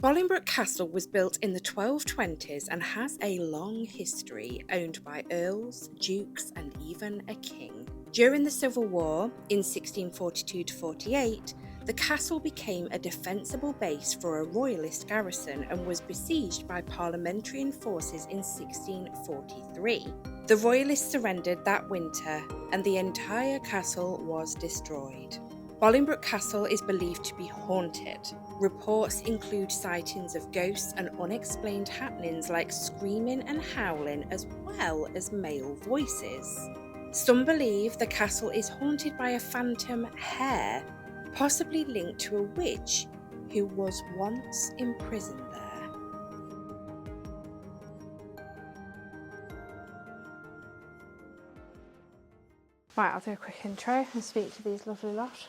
Bolling Brook Castle was built in the 1220s and has a long history, owned by earls, dukes and even a king. During the Civil War, in 1642-48, the castle became a defensible base for a royalist garrison and was besieged by parliamentarian forces in 1643. The royalists surrendered that winter and the entire castle was destroyed. Bolling Brook Castle is believed to be haunted. Reports include sightings of ghosts and unexplained happenings like screaming and howling, as well as male voices. Some believe the castle is haunted by a phantom hare, possibly linked to a witch who was once imprisoned there. Right, I'll do a quick intro and speak to these lovely lot.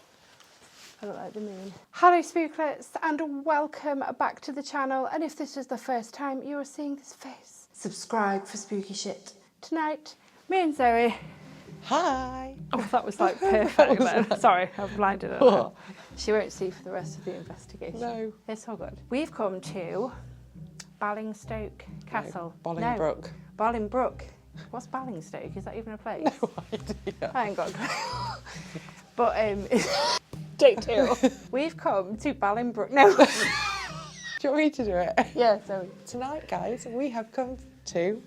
I look like the moon. Hello Spooklets and welcome back to the channel, and if this is the first time you are seeing this face, subscribe for spooky shit. Tonight, me and Zoe. Hi! Oh, that was like perfect then. Sorry, I've blinded her. She won't see for the rest of the investigation. No. It's all good. We've come to Ballingstoke Castle. No, Bolling Brook. Bolling Brook. What's Ballingstoke? Is that even a place? No idea. I ain't got a clue. But take two. We've come to Bolling Brook. No. Do you want me to do it? Yeah, Zoe. Tonight, guys, we have come to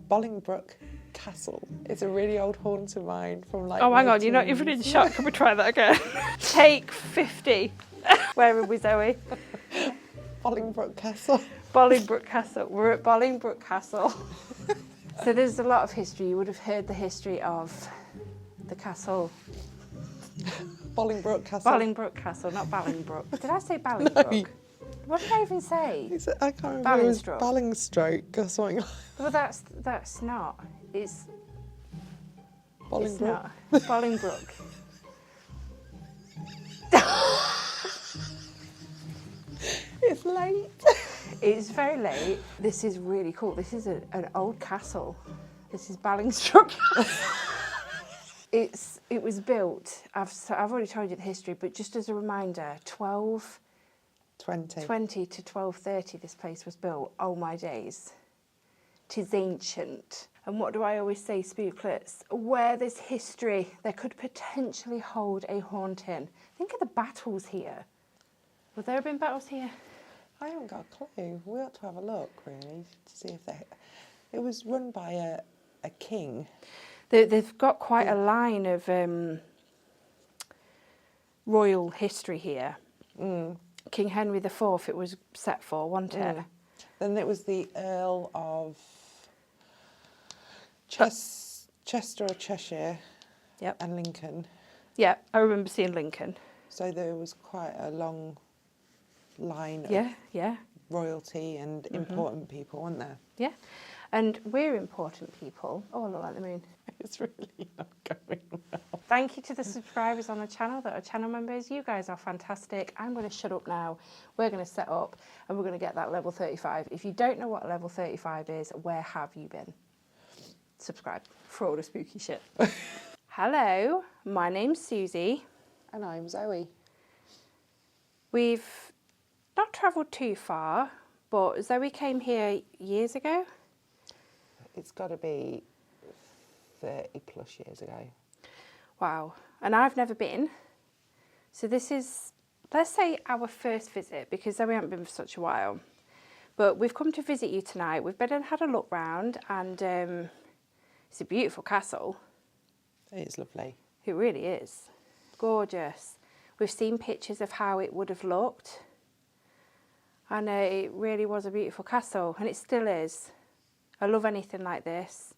Bolling Brook Castle. It's a really old haunt of mine from like. Oh, hang on, you're not even in shock. Can we try that again? Take 50. Where are we, Zoe? Bolling Brook Castle. Bolling Brook Castle. We're at Bolling Brook Castle. So there's a lot of history. You would have heard the history of the castle. Bolling Brook Castle. Bolling Brook Castle, not Ballingbrook. Did I say Ballingbrook? No. What did I even say? I can't remember. It was Ballingstroke. Ballingstroke or something. Well, that's not. It's Bolling Brook. not. Ballingbrook. It's late. It's very late. This is really cool. This is an old castle. This is Ballingstroke. It was built. I've already told you the history, but just as a reminder, 1220 to 1230, this place was built. Oh my days. 'Tis ancient. And what do I always say, Spooklets? Where there's history, there could potentially hold a haunting. Think of the battles here. Would there have been battles here? I haven't got a clue. We ought to have a look, really, to see if it was run by a king. They've got quite a line of royal history here. Mm. King Henry IV, it was set for, wasn't it? Mm. Then it was the Earl of Chester or Cheshire. Yep. And Lincoln. Yeah, I remember seeing Lincoln. So there was quite a long line Yeah. of royalty and important people, weren't there? Yeah. And we're important people. Oh, I look like the moon. It's really not going well. Thank you to the subscribers on the channel that are channel members. You guys are fantastic. I'm going to shut up now. We're going to set up and we're going to get that level 35. If you don't know what level 35 is, where have you been? Subscribe for all the spooky shit. Hello, my name's Susie. And I'm Zoe. We've not travelled too far, but Zoe came here years ago. It's got to be 30 plus years ago. Wow. And I've never been. So this is, let's say, our first visit, because Zoe hasn't been for such a while. But we've come to visit you tonight. We've been and had a look round, and it's a beautiful castle. It is lovely. It really is. Gorgeous. We've seen pictures of how it would have looked. And it really was a beautiful castle, and it still is. I love anything like this.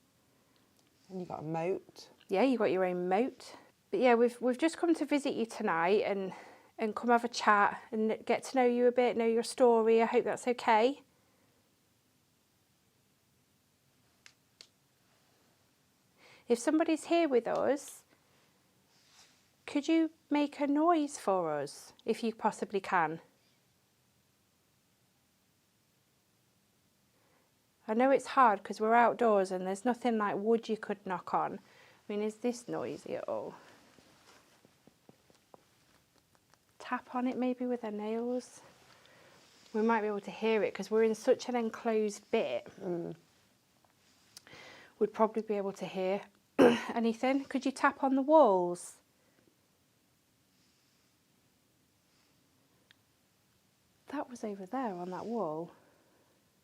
And you got a moat. Yeah, you got your own moat. But yeah, we've just come to visit you tonight and come have a chat and get to know you a bit, know your story. I hope that's okay. If somebody's here with us, could you make a noise for us, if you possibly can? I know it's hard because we're outdoors and there's nothing like wood you could knock on. I mean, is this noisy at all? Tap on it maybe with their nails. We might be able to hear it because we're in such an enclosed bit. We'd probably be able to hear anything. Could you tap on the walls? That was over there on that wall.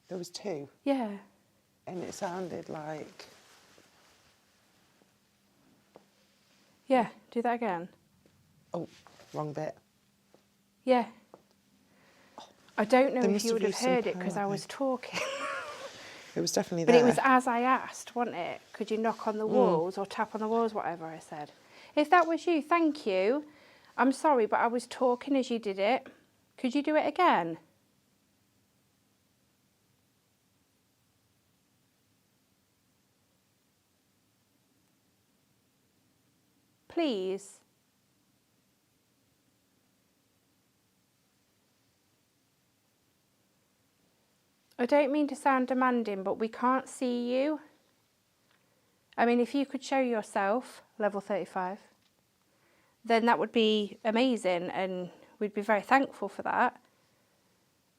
There was 2. Yeah. And it sounded like... Yeah, do that again. Oh, wrong bit. Yeah. I don't know There if must you have would have used some heard it because I power, was talking. It was definitely But there. it was as I asked, wasn't it? Could you knock on the walls or tap on the walls, whatever I said. If that was you, thank you. I'm sorry, but I was talking as you did it. Could you do it again? Please. I don't mean to sound demanding, but we can't see you. I mean, if you could show yourself, level 35, then that would be amazing and we'd be very thankful for that.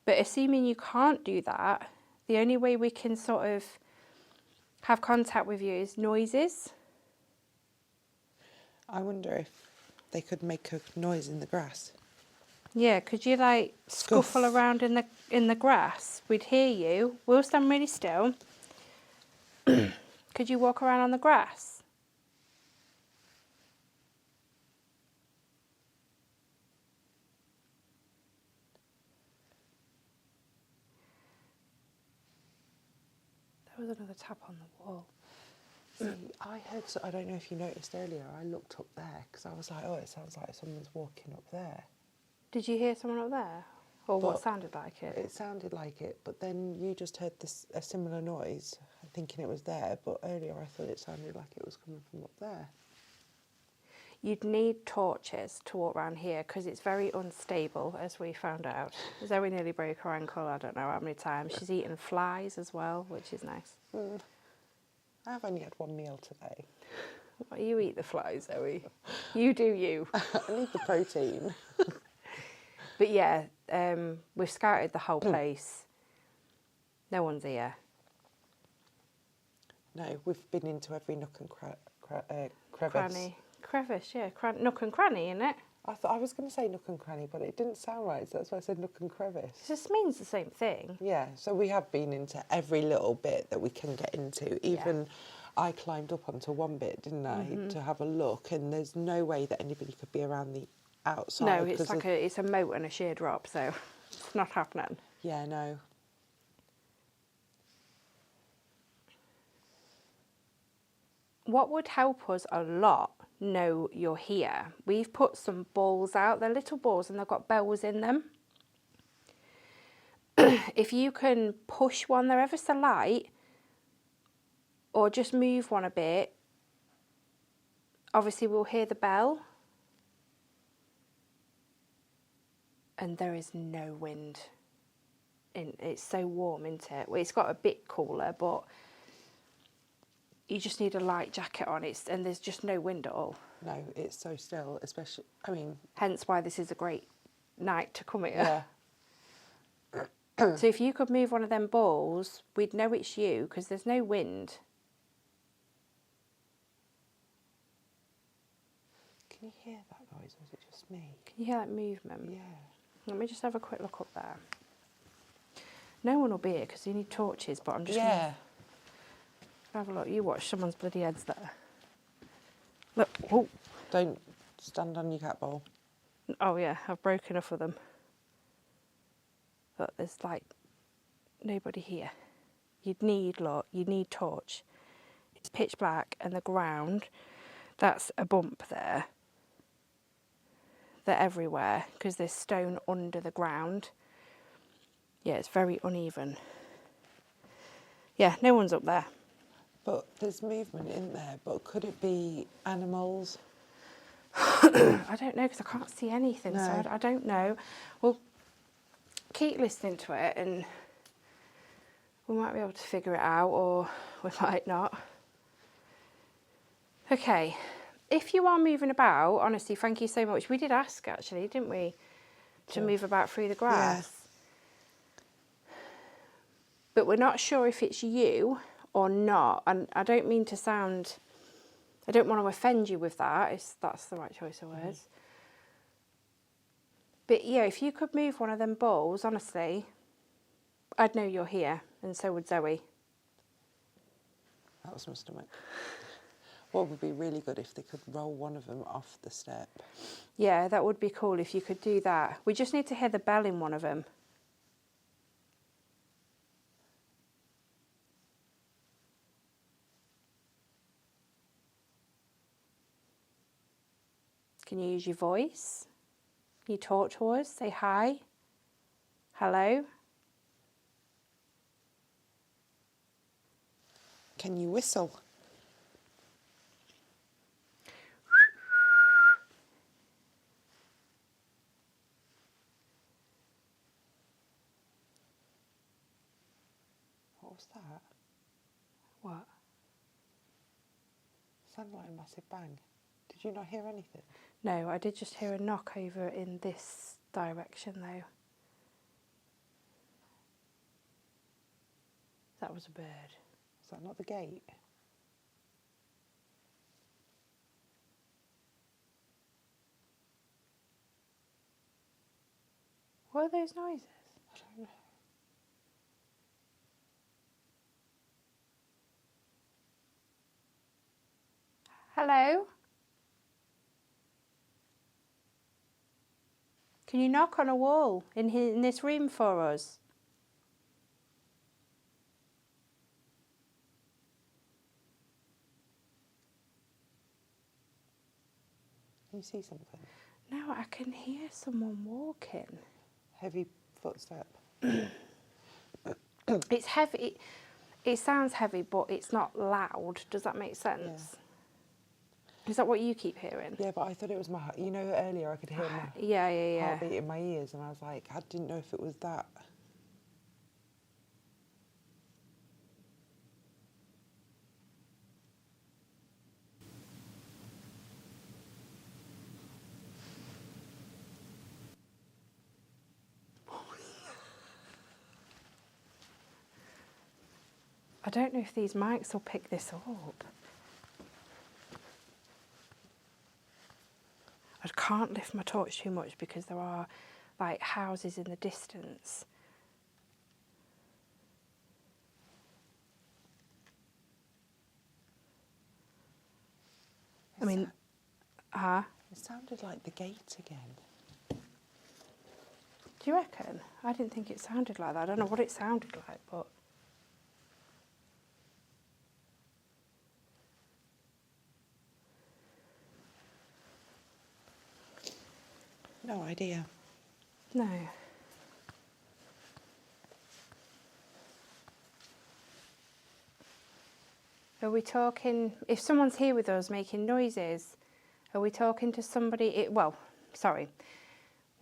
But assuming you can't do that, the only way we can sort of have contact with you is noises. I wonder if they could make a noise in the grass. Yeah, could you like scuffle around in the grass? We'd hear you. We'll stand really still. Could you walk around on the grass? There was another tap on the wall. See, I heard, I don't know if you noticed earlier, I looked up there because I was like, oh, it sounds like someone's walking up there. Did you hear someone up there? Or what sounded like it? It sounded like it, but then you just heard a similar noise, thinking it was there, but earlier I thought it sounded like it was coming from up there. You'd need torches to walk around here because it's very unstable, as we found out. Zoe nearly broke her ankle, I don't know how many times. She's eaten flies as well, which is nice. I've only had one meal today. Well, you eat the flies, Zoe. You do you. I need the protein. But yeah, we've scouted the whole place. No one's here. No, we've been into every nook and crevice. Cranny. Crevice, yeah. Nook and cranny, innit? I was going to say nook and cranny, but it didn't sound right, so that's why I said nook and crevice. It just means the same thing. Yeah, so we have been into every little bit that we can get into. Even I climbed up onto one bit, didn't I, to have a look, and there's no way that anybody could be around the outside. No, it's like it's a moat and a sheer drop, so it's not happening. Yeah, no. What would help us a lot know you're here? We've put some balls out. They're little balls and they've got bells in them. If you can push one, they're ever so light, or just move one a bit, obviously we'll hear the bell. And there is no wind. It's so warm, isn't it? Well, it's got a bit cooler, but you just need a light jacket on. And there's just no wind at all. No, it's so still, especially, I mean... Hence why this is a great night to come here. Yeah. So if you could move one of them balls, we'd know it's you, because there's no wind. Can you hear that noise, or is it just me? Can you hear that movement? Yeah. Let me just have a quick look up there. No one will be here, because you need torches, but I'm just Yeah. gonna have a look. You watch, someone's bloody head's there. Look. Oh. Don't stand on your cat bowl. Oh yeah, I've broken enough of them. But there's like nobody here. You'd need torch. It's pitch black and the ground, that's a bump there. They're everywhere because there's stone under the ground. Yeah, it's very uneven. Yeah, no one's up there. But there's movement in there, but could it be animals? I don't know because I can't see anything, No. so I don't know. Well, keep listening to it and we might be able to figure it out, or we might not. Okay, if you are moving about, honestly, thank you so much. We did ask actually, didn't we, to move about through the grass. but we're not sure if it's you or not. And I don't mean to sound, I don't want to offend you with that, if that's the right choice of words. But yeah, if you could move one of them balls, honestly, I'd know you're here, and so would Zoe. That was my stomach. What would be really good if they could roll one of them off the step? Yeah, that would be cool if you could do that. We just need to hear the bell in one of them. Can you use your voice? Can you talk to us? Say hi? Hello? Can you whistle? What was that? What? Sounded like a massive bang. Did you not hear anything? No, I did just hear a knock over in this direction though. That was a bird. Is that not the gate? What are those noises? I don't know. Hello? Can you knock on a wall in this room for us? Can you see something? No, I can hear someone walking. Heavy footstep. It's heavy. It sounds heavy, but it's not loud. Does that make sense? Yeah. Is that what you keep hearing? Yeah, but I thought it was my heart. You know, earlier I could hear my Yeah. heartbeat in my ears, and I was like, I didn't know if it was that. I don't know if these mics will pick this up. I can't lift my torch too much because there are like houses in the distance. I mean, It sounded like the gate again. do you reckon? I didn't think it sounded like that. I don't know what it sounded like, but... No idea. No. Are we talking, if someone's here with us making noises, are we talking to somebody, we'll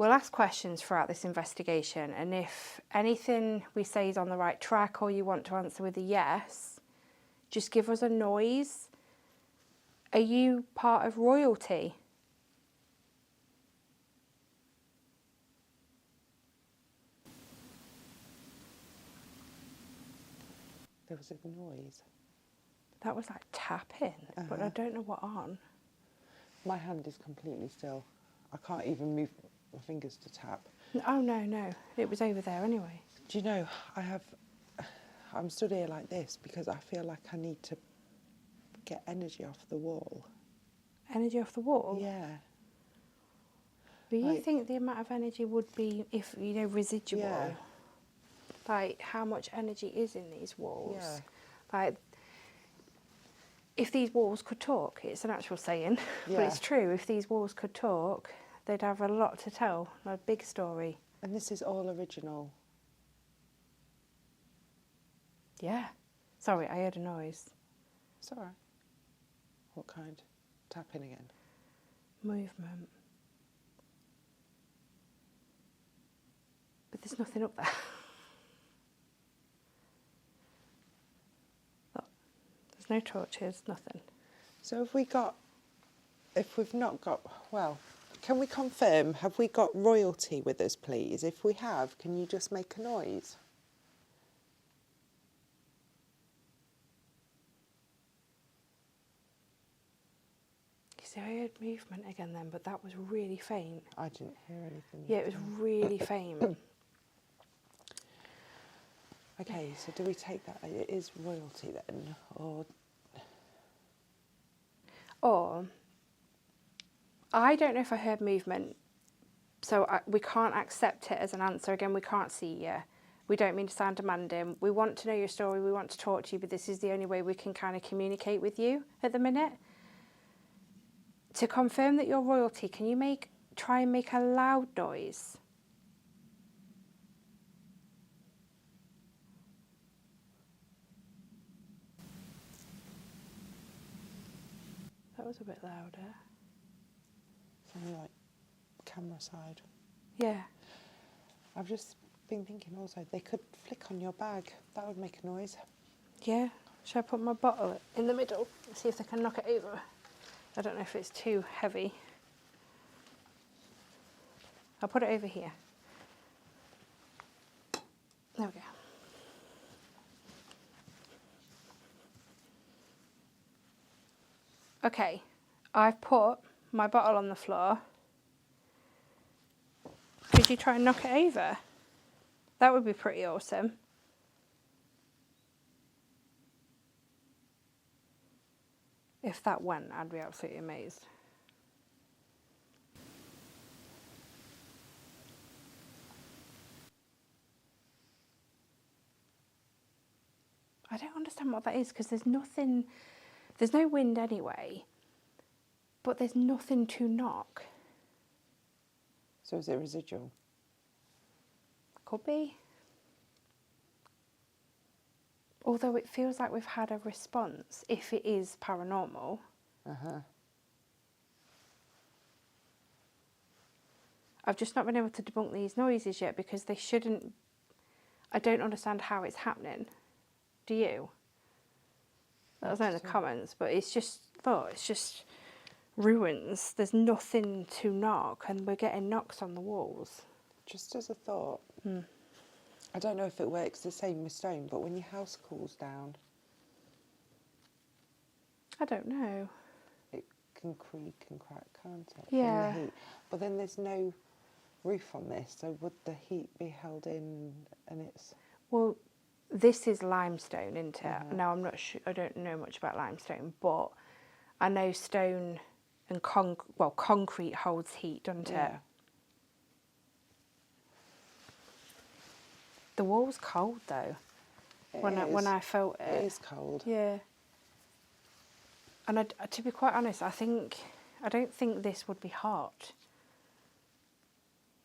ask questions throughout this investigation, and if anything we say is on the right track or you want to answer with a yes, just give us a noise. Are you part of royalty? There was a noise. That was like tapping, but I don't know what on. My hand is completely still. I can't even move my fingers to tap. Oh, no. It was over there anyway. Do you know, I'm stood here like this because I feel like I need to get energy off the wall. Energy off the wall? Yeah. Do you think the amount of energy would be, if, residual? Yeah. Like, how much energy is in these walls? Yeah. Like, if these walls could talk, it's an actual saying, but Yeah. it's true. If these walls could talk, they'd have a lot to tell, a big story. And this is all original. Yeah. Sorry, I heard a noise. It's all right. What kind? Tapping again. Movement. But there's nothing up there. Look, there's no torches, nothing. So if we've not got, can we confirm, have we got royalty with us, please? If we have, can you just make a noise? So I heard movement again then, but that was really faint. I didn't hear anything. Yeah, it was really faint. Okay, so do we take that? It is royalty then, or Or, I don't know if I heard movement, so we can't accept it as an answer. Again, we can't see you. We don't mean to sound demanding. We want to know your story, we want to talk to you, but this is the only way we can kind of communicate with you at the minute. To confirm that you're royalty, can you try and make a loud noise? That was a bit louder. something like camera side? Yeah. I've just been thinking also they could flick on your bag. That would make a noise. Yeah. Should I put my bottle in the middle and see if they can knock it over? I don't know if it's too heavy. I'll put it over here. There we go. Okay, I've put my bottle on the floor. Could you try and knock it over? That would be pretty awesome. If that went, I'd be absolutely amazed. I don't understand what that is because there's nothing, there's no wind anyway, but there's nothing to knock. So is it residual? Could be. Although it feels like we've had a response if it is paranormal. I've just not been able to debunk these noises yet because they shouldn't. I don't understand how it's happening. Do you? Let us know in the comments, but it's just ruins. There's nothing to knock and we're getting knocks on the walls. Just as a thought, I don't know if it works the same with stone, but when your house cools down, I don't know. it can creak and crack, can't it? Yeah. From the heat. But then there's no roof on this, so would the heat be held in and it's... Well, this is limestone, isn't it? Now, I'm not sure, I don't know much about limestone, but I know stone and concrete holds heat, doesn't it? The wall's cold though. When I felt it. It is cold. Yeah. And to be quite honest, I don't think this would be hot.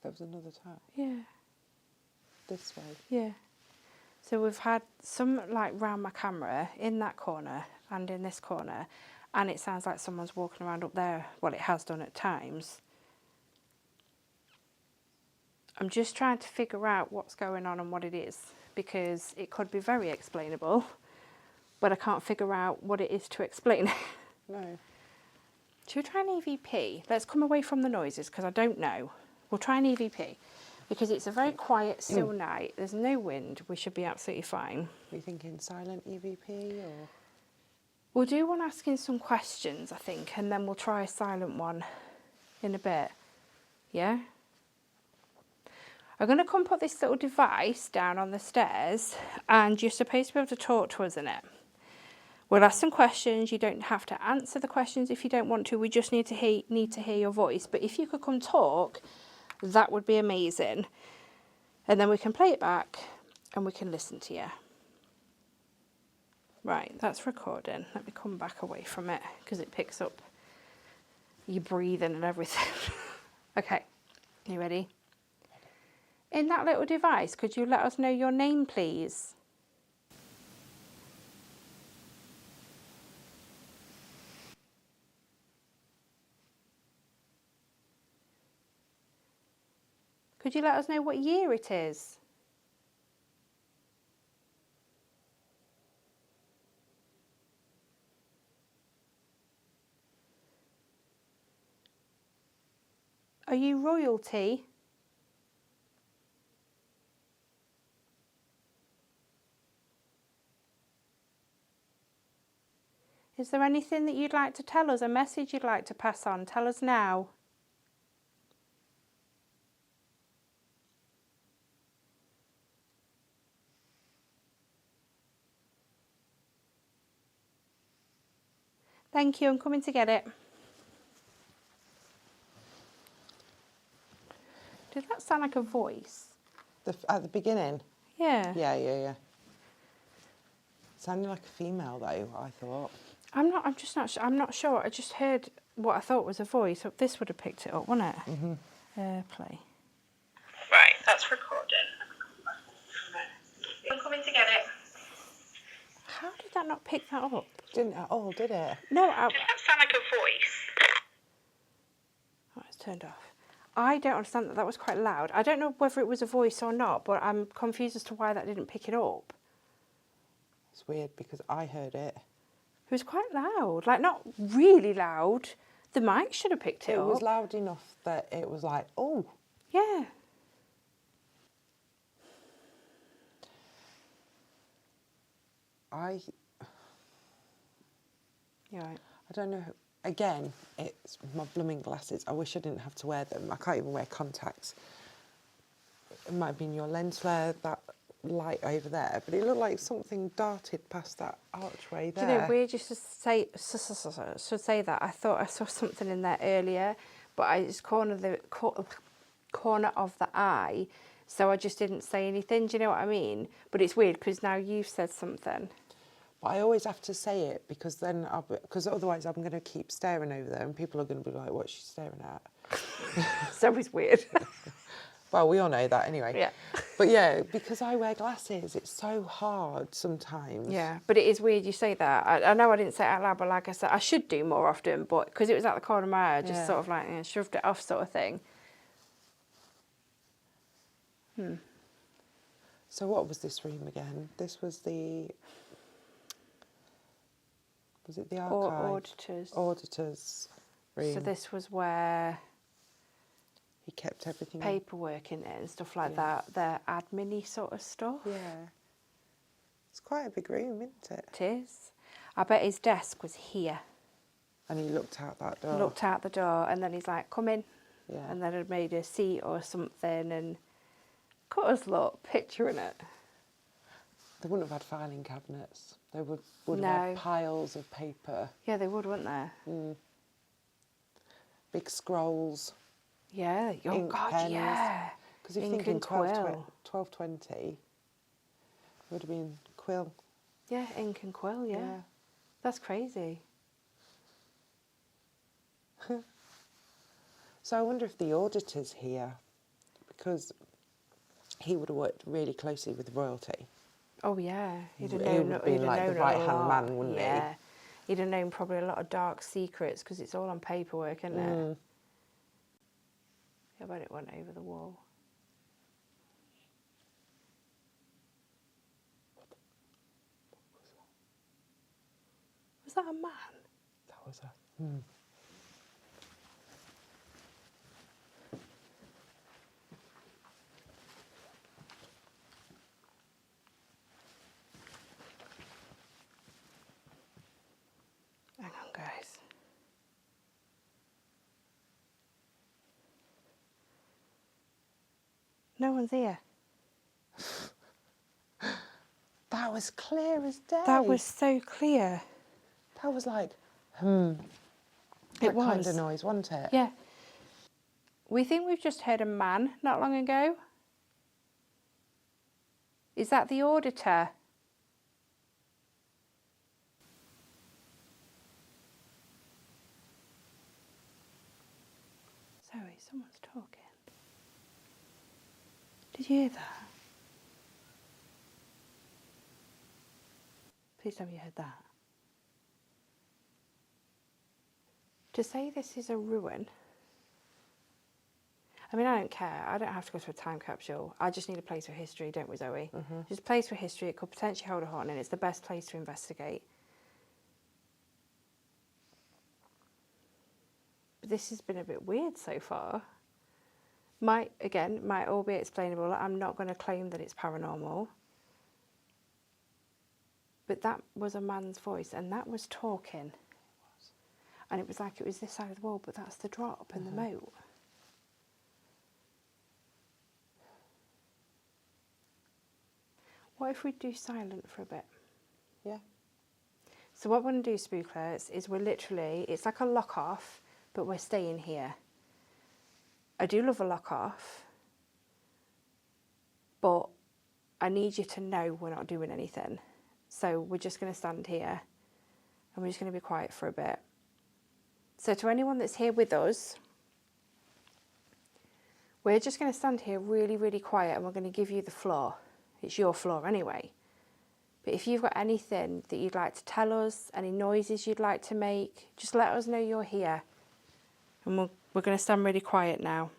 There was another tap. Yeah. This way. Yeah. So we've had some like round my camera in that corner and in this corner, and it sounds like someone's walking around up there. Well, it has done at times. I'm just trying to figure out what's going on and what it is, because it could be very explainable, but I can't figure out what it is to explain. No. Should we try an EVP? Let's come away from the noises because I don't know. We'll try an EVP because it's a very quiet, still night. There's no wind. We should be absolutely fine. Are you thinking silent EVP or...? We'll do one asking some questions, I think, and then we'll try a silent one in a bit. Yeah? I'm going to come put this little device down on the stairs, and you're supposed to be able to talk to us in it. We'll ask some questions. You don't have to answer the questions if you don't want to. We just need to hear your voice. But if you could come talk, that would be amazing. And then we can play it back and we can listen to you. Right, that's recording. Let me come back away from it because it picks up your breathing and everything. Okay, you ready? In that little device, could you let us know your name, please? Could you let us know what year it is? Are you royalty? Is there anything that you'd like to tell us? A message you'd like to pass on? Tell us now. Thank you, I'm coming to get it. Did that sound like a voice? At the beginning? Yeah. Yeah. Sounded like a female though, I thought. I'm not sure. I just heard what I thought was a voice. So this would have picked it up, wouldn't it? Play. Right, that's recording. I'm coming to get it. How did that not pick that up? Didn't at all, did it? No, Did that sound like a voice? Oh, it's turned off. I don't understand that. That was quite loud. I don't know whether it was a voice or not, but I'm confused as to why that didn't pick it up. It's weird because I heard it. It was quite loud. Like, not really loud. The mic should have picked it up. It was loud enough that it was like, oh. Yeah. You're right. I don't know. Again, it's my blooming glasses. I wish I didn't have to wear them. I can't even wear contacts. It might have been your lens flare, that light over there, but it looked like something darted past that archway there. Do you know, weird you should say that. I thought I saw something in there earlier, but it's corner of the eye, so I just didn't say anything. Do you know what I mean? But it's weird because now you've said something. But I always have to say it because then, because otherwise I'm going to keep staring over there and people are going to be like, what's she staring at? It's always weird. Well, we all know that anyway. Yeah. But yeah, because I wear glasses, it's so hard sometimes. Yeah, but it is weird you say that. I know I didn't say it out loud, but like I said, I should do more often, but because it was at the corner of my eye, I just sort of like shoved it off sort of thing. So what was this room again? This was the... Was it the archive? Auditors. Auditor's room. So this was where... He kept everything... Paperwork in it and stuff like that. The admin-y sort of stuff. Yeah. It's quite a big room, isn't it? It is. I bet his desk was here. And he looked out that door. Looked out the door and then he's like, come in. Yeah. And then had made a seat or something and cut us lot picturing it. They wouldn't have had filing cabinets. They would have had piles of paper. Yeah, they would, wouldn't they? Big scrolls. Yeah. Oh, ink God, pens. yeah. Because if you Ink think in and quill. 1220, it would have been quill. Yeah, ink and quill, yeah. That's crazy. So I wonder if the auditor's here, because he would have worked really closely with royalty. Oh, yeah. He'd have He known, would have been like the right-hand man, wouldn't he? Yeah. He'd have known probably a lot of dark secrets because it's all on paperwork, isn't it? I bet it went over the wall. Was that a man? That was a... Hang on, guys. No one's here. That was clear as day. That was so clear. That was like, It that was. kind of noise, wasn't it? Yeah. We think we've just heard a man not long ago. Is that the auditor? Zoe, someone's talking. Did you hear that? Please tell me you heard that. To say this is a ruin, I mean, I don't care. I don't have to go to a time capsule. I just need a place for history, don't we, Zoe? Just a place for history. It could potentially hold a haunting, and it's the best place to investigate. But this has been a bit weird so far. Might all be explainable. I'm not going to claim that it's paranormal. But that was a man's voice, and that was talking. And it was like it was this side of the wall, but that's the drop and the moat. What if we do silent for a bit? Yeah. So what we're going to do, Spooklets, is we're literally, it's like a lock off, but we're staying here. I do love a lock off, but I need you to know we're not doing anything. So we're just going to stand here and we're just going to be quiet for a bit. So to anyone that's here with us, we're just going to stand here really, really quiet, and we're going to give you the floor. It's your floor anyway. But if you've got anything that you'd like to tell us, any noises you'd like to make, just let us know you're here. And we're going to stand really quiet now.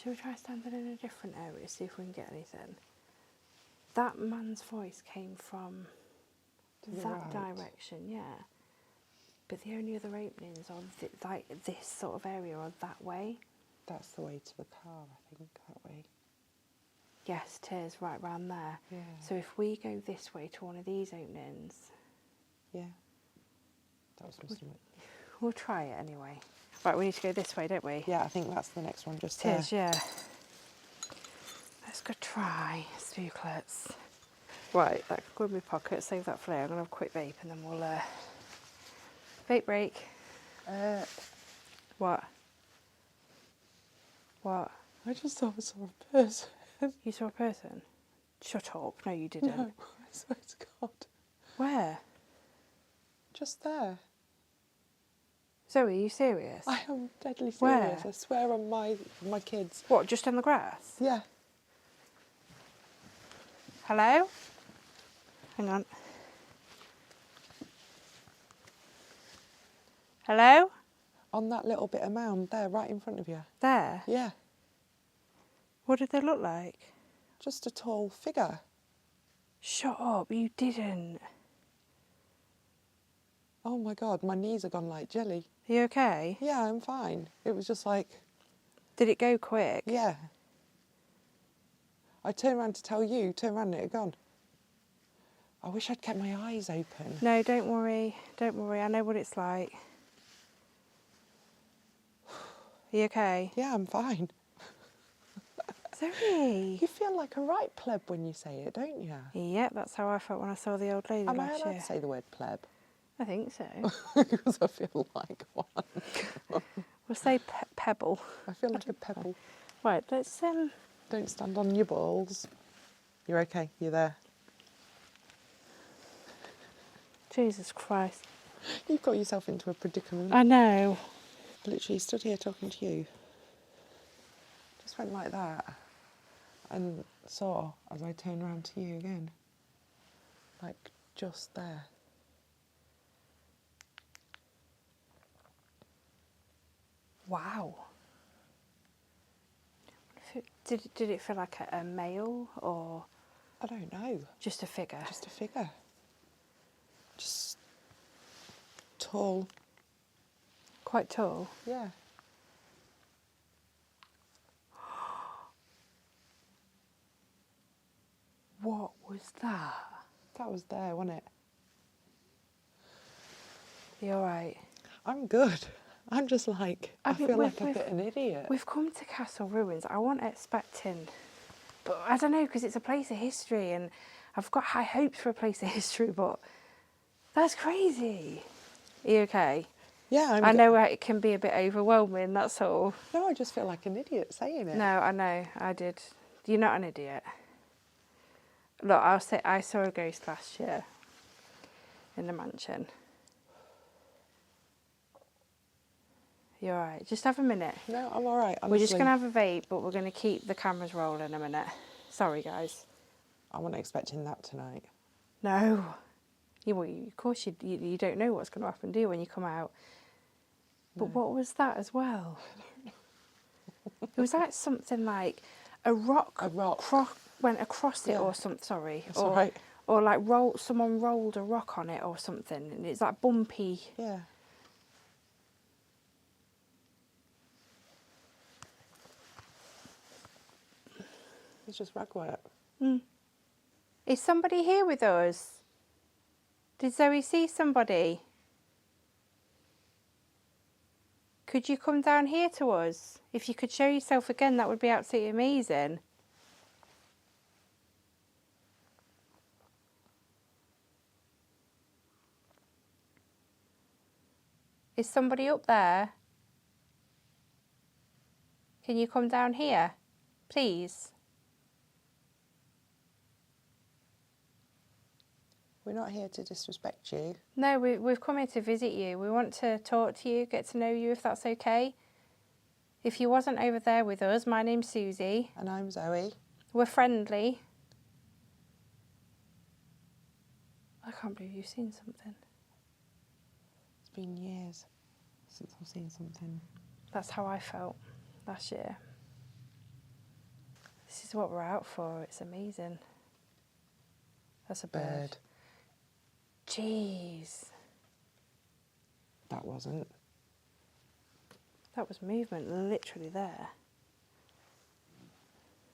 Shall we try standing in a different area, see if we can get anything? That man's voice came from that direction, yeah. But the only other openings are like this sort of area or that way. That's the way to the car, I think, that way. Yes, it is, right round there. Yeah. So if we go this way to one of these openings... Yeah. That was missing it. We'll try it anyway. Right, we need to go this way, don't we? Yeah, I think that's the next one, just It there. is, yeah. Let's go try Spooklets. Right, that can go in my pocket, save that for later. I'm going to have a quick vape and then we'll... Vape break. What? What? I just thought I saw a person. You saw a person? Shut up. No, you didn't. No, I swear to God. Where? Just there. Zoe, are you serious? I am deadly serious. Where? I swear on my kids. What, just on the grass? Yeah. Hello? Hang on. Hello? On that little bit of mound there, right in front of you. There? Yeah. What did they look like? Just a tall figure. Shut up, you didn't. Oh my God, my knees have gone like jelly. Are you okay? Yeah, I'm fine. It was just like, Did it go quick? yeah. I turned around to tell you, turned around and it had gone. I wish I'd kept my eyes open. No, don't worry. Don't worry, I know what it's like. Are you okay? Yeah, I'm fine. Zoe! You feel like a right pleb when you say it, don't you? Yep, that's how I felt when I saw the old lady Am I last allowed year. to say the word pleb? I think so. Because I feel like one. We'll say pebble. I feel like a pebble. Right, let's Don't stand on your balls. You're okay, you're there. Jesus Christ. You've got yourself into a predicament. I know. Literally stood here talking to you. Just went like that. And saw as I turned around to you again. Like just there. Wow. Did it feel like a male or I don't know. just a figure? Just a figure. Just tall. Quite tall. Yeah. What was that? That was there, wasn't it? You alright? I'm good. I'm just like, I mean, feel like a bit an idiot. We've come to Castle Ruins. I wasn't expecting, but I don't know, because it's a place of history and I've got high hopes for a place of history, but that's crazy. Are you okay? Yeah, I know it can be a bit overwhelming, that's all. No, I just feel like an idiot saying it. No, I know, I did. You're not an idiot. Look, I'll say I saw a ghost last year in the mansion. You're alright, just have a minute. No, I'm all right. We're just going to have a vape, but we're going to keep the cameras rolling a minute. Sorry, guys. I wasn't expecting that tonight. No. Of course, you don't know what's going to happen, do you, when you come out? But what was that as well? It was like something like a rock. went across it Yeah. or something. Sorry. That's all right. Or like someone rolled a rock on it or something, and it's that bumpy. Yeah. It's just ragwork. Is somebody here with us? Did Zoe see somebody? Could you come down here to us? If you could show yourself again, that would be absolutely amazing. Is somebody up there? Can you come down here, please? We're not here to disrespect you. No, we've come here to visit you. We want to talk to you, get to know you, if that's okay. If you wasn't over there with us, my name's Susie. And I'm Zoe. We're friendly. I can't believe you've seen something. It's been years since I've seen something. That's how I felt last year. This is what we're out for. It's amazing. That's a bird. Jeez. That wasn't. That was movement literally there.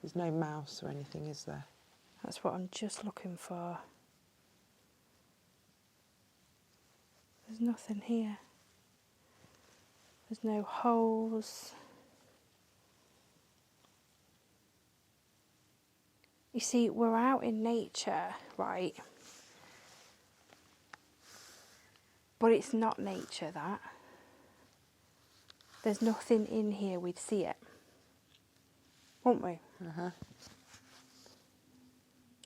There's no mouse or anything, is there? That's what I'm just looking for. There's nothing here. There's no holes. You see, we're out in nature, right? But it's not nature, that. There's nothing in here, we'd see it. Won't we? Uh-huh.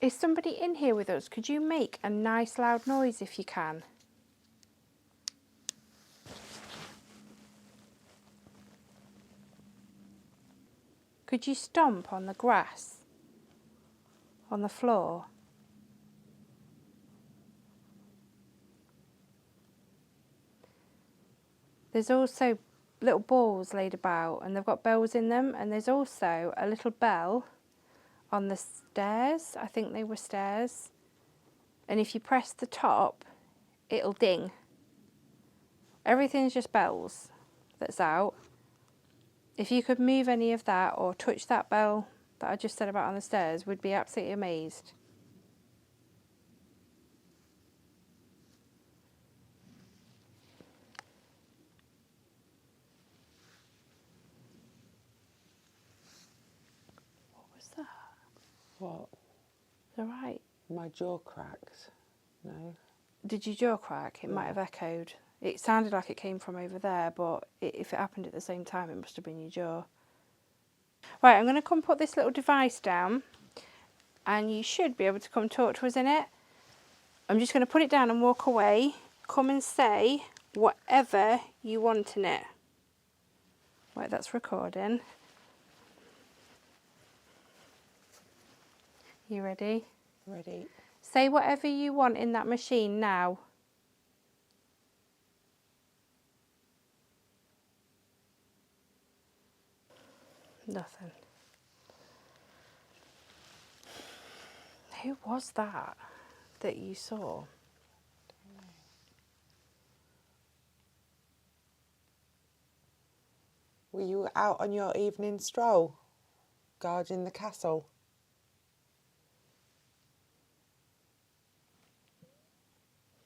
Is somebody in here with us? Could you make a nice loud noise if you can? Could you stomp on the grass? On the floor? There's also little balls laid about, and they've got bells in them, and there's also a little bell on the stairs. I think they were stairs. And if you press the top, it'll ding. Everything's just bells that's out. If you could move any of that or touch that bell that I just said about on the stairs, we'd be absolutely amazed. What was that? What? Is that right? My jaw cracked. No. Did your jaw crack? It might have echoed. It sounded like it came from over there, but if it happened at the same time, it must have been your jaw. Right, I'm going to come put this little device down, and you should be able to come talk to us in it. I'm just going to put it down and walk away. Come and say whatever you want in it. Right, that's recording. You ready? Ready. Say whatever you want in that machine now. Nothing. Who was that you saw? Were you out on your evening stroll, guarding the castle?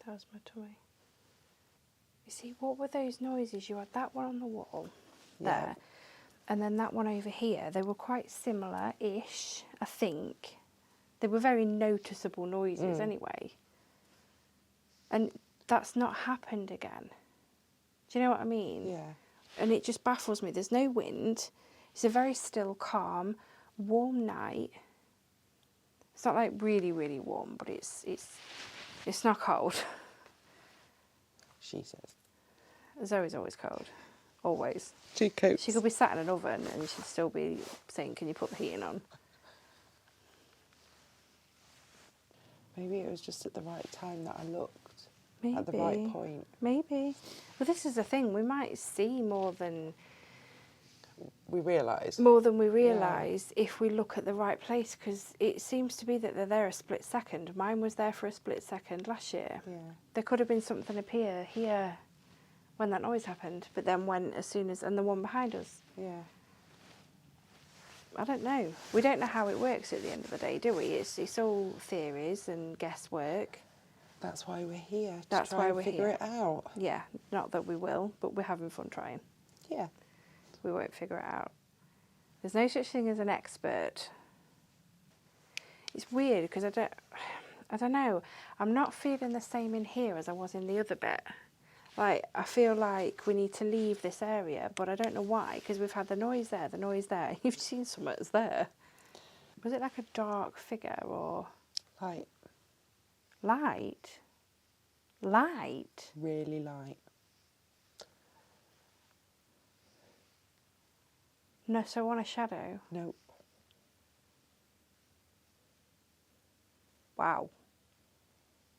That was my tummy. You see, what were those noises? You had that one on the wall there, and then that one over here. They were quite similar-ish, I think. They were very noticeable noises anyway. And that's not happened again. Do you know what I mean? Yeah. And it just baffles me. There's no wind. It's a very still, calm, warm night. It's not like really, really warm, but it's not cold. She says. Zoe's always cold. Always. 2 coats. She could be sat in an oven and she'd still be saying, can you put the heating on? Maybe it was just at the right time that I looked. Maybe. At the right point. Maybe. Well, this is the thing. We might see more than we realise. More than we realise if we look at the right place, because it seems to be that they're there a split second. Mine was there for a split second last year. Yeah. There could have been something appear here when that noise happened, but then went as soon as, and the one behind us. Yeah. I don't know. We don't know how it works at the end of the day, do we? It's all theories and guesswork. That's why we're here. That's to try why and we're figure here. it out. Yeah, not that we will, but we're having fun trying. Yeah. We won't figure it out. There's no such thing as an expert. It's weird because I don't know. I'm not feeling the same in here as I was in the other bit. Like, I feel like we need to leave this area, but I don't know why, because we've had the noise there. You've seen something that's there. Was it like a dark figure or... Light. Light? Light? Really light. No, so I want a shadow. Nope. Wow.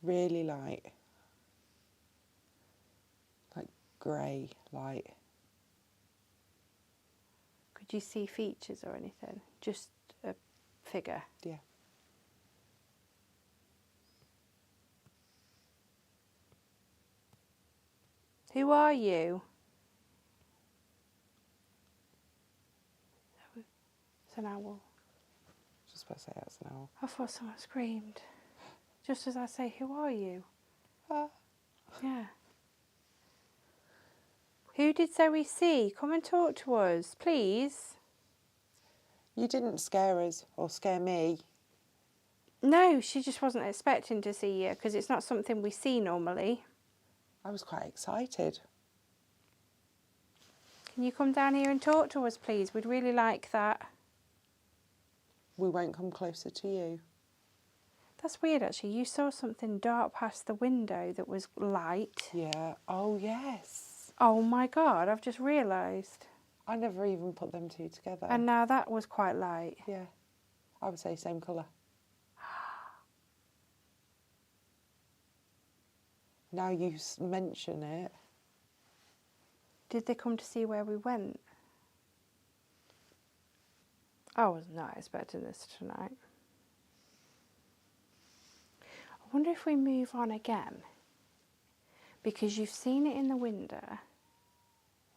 Really light. Like grey light. Could you see features or anything? Just a figure? Yeah. Who are you? It's an owl. Just about to say that's an owl. I thought someone screamed. Just as I say, who are you? Yeah. Who did Zoe see? Come and talk to us, please. You didn't scare us or scare me. No, she just wasn't expecting to see you because it's not something we see normally. I was quite excited. Can you come down here and talk to us, please? We'd really like that. We won't come closer to you. That's weird, actually. You saw something dark past the window that was light. Yeah. Oh, yes. Oh my God, I've just realised. I never even put them two together. And now that was quite light. Yeah. I would say same colour. Now you mention it. Did they come to see where we went? I was not expecting this tonight. I wonder if we move on again. Because you've seen it in the window.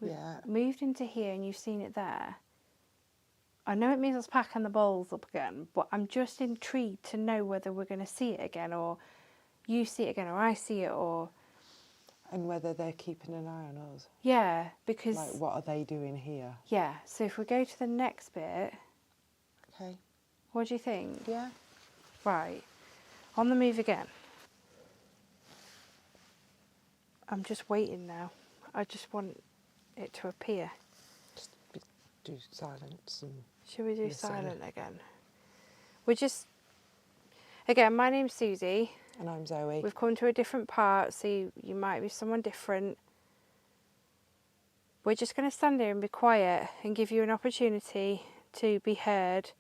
We've moved into here and you've seen it there. I know it means us packing the bowls up again, but I'm just intrigued to know whether we're going to see it again, or you see it again, or I see it, or... And whether they're keeping an eye on us. Yeah, because... Like, what are they doing here? Yeah, so if we go to the next bit... Okay. What do you think? Yeah. Right. On the move again. I'm just waiting now. I just want it to appear. Just do silence and... Should we do listen. silent again? We're just... Again, my name's Susie. And I'm Zoe. We've come to a different part, so you might be someone different. We're just going to stand here and be quiet and give you an opportunity to be heard.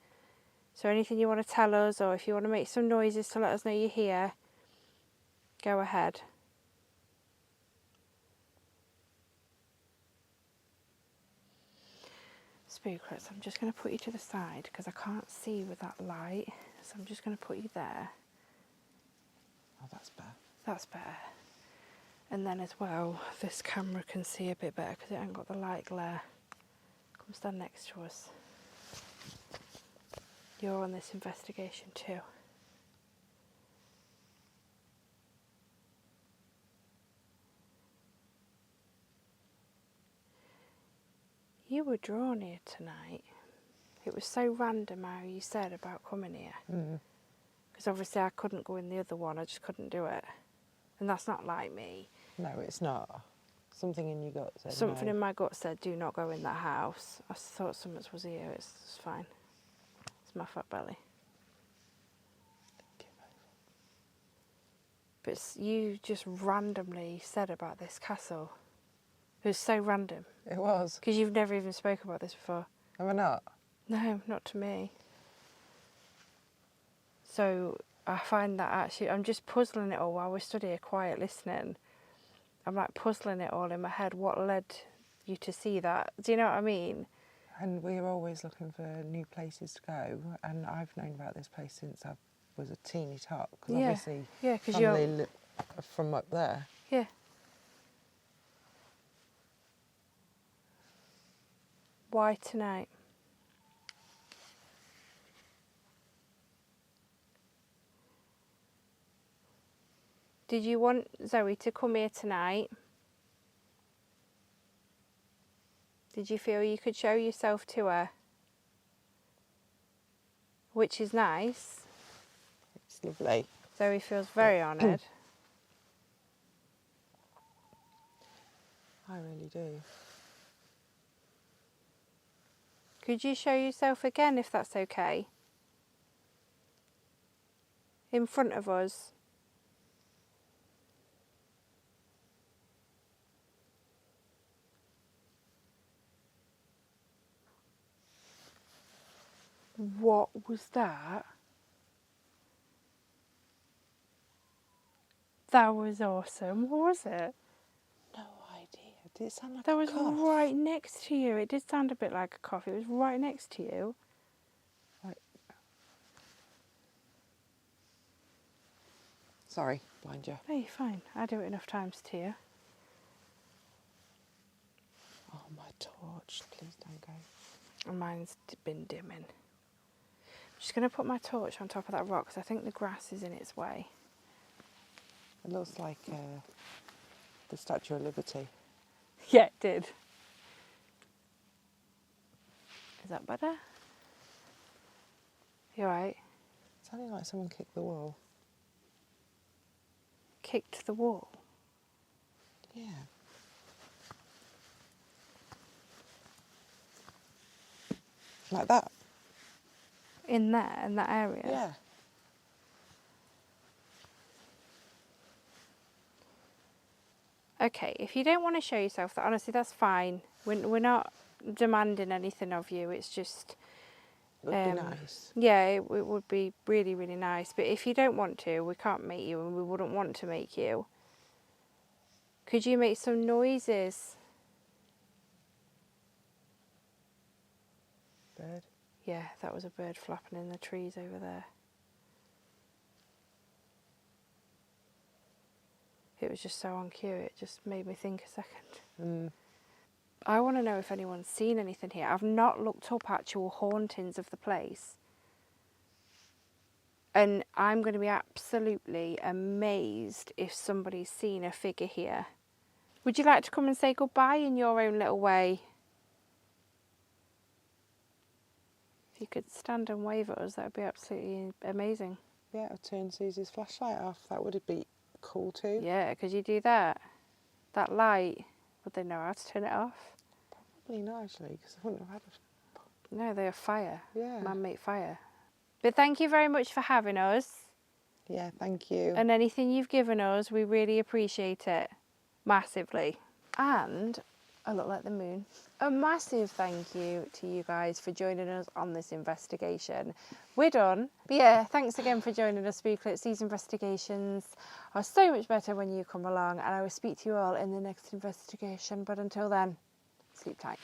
So anything you want to tell us, or if you want to make some noises to let us know you're here, go ahead. Spooklets, I'm just going to put you to the side because I can't see with that light. So I'm just going to put you there. Oh, that's better. That's better. And then as well, this camera can see a bit better because it ain't got the light glare. Come stand next to us. You're on this investigation too. You were drawn here tonight. It was so random how you said about coming here. Because obviously I couldn't go in the other one, I just couldn't do it. And that's not like me. No, it's not. Something in your gut said Something no. in my gut said, do not go in that house. I thought something was here, it's fine. It's my fat belly. But you just randomly said about this castle. It was so random. It was. Because you've never even spoken about this before. Am I not? No, not to me. So I find that actually, I'm just puzzling it all while we stood here quiet listening. I'm like puzzling it all in my head. What led you to see that? Do you know what I mean? And we're always looking for new places to go. And I've known about this place since I was a teeny tot. Because Yeah. obviously, Yeah, 'cause family are from up there. Yeah. Why tonight? Did you want Zoe to come here tonight? Did you feel you could show yourself to her? Which is nice. It's lovely. Zoe feels very honoured. I really do. Could you show yourself again if that's okay? In front of us. What was that? That was awesome. What was it? No idea. Did it sound like That a was cough? right next to you. It did sound a bit like a cough. It was right next to you. Right. Sorry, blind you. No, you're fine. I do it enough times to you. Oh, my torch. Please don't go. And mine's been dimming. I'm just going to put my torch on top of that rock because I think the grass is in its way. It looks like the Statue of Liberty. Yeah, it did. Is that better? You alright? It sounded like someone kicked the wall. Kicked the wall. Yeah. Like that? In there, in that area? Yeah. Okay, if you don't want to show yourself that, honestly, that's fine. We're not demanding anything of you. It's just... It would be nice. Yeah, it would be really, really nice. But if you don't want to, we can't make you and we wouldn't want to make you. Could you make some noises? Bird. Yeah, that was a bird flapping in the trees over there. It was just so on cue, it just made me think a second. I want to know if anyone's seen anything here. I've not looked up actual hauntings of the place. And I'm going to be absolutely amazed if somebody's seen a figure here. Would you like to come and say goodbye in your own little way? If you could stand and wave at us, that would be absolutely amazing. Yeah, I'll turn Susie's flashlight off. That would be cool too. Yeah, could you do that? That light, would they know how to turn it off? Probably not actually, because I wouldn't have had a... No, they are fire. Yeah. Man-made fire. But thank you very much for having us. Yeah, thank you. And anything you've given us, we really appreciate it. Massively. And I look like the moon. A massive thank you to you guys for joining us on this investigation. We're done. But yeah, thanks again for joining us, Spooklets. These investigations are so much better when you come along, and I will speak to you all in the next investigation. But until then, sleep tight.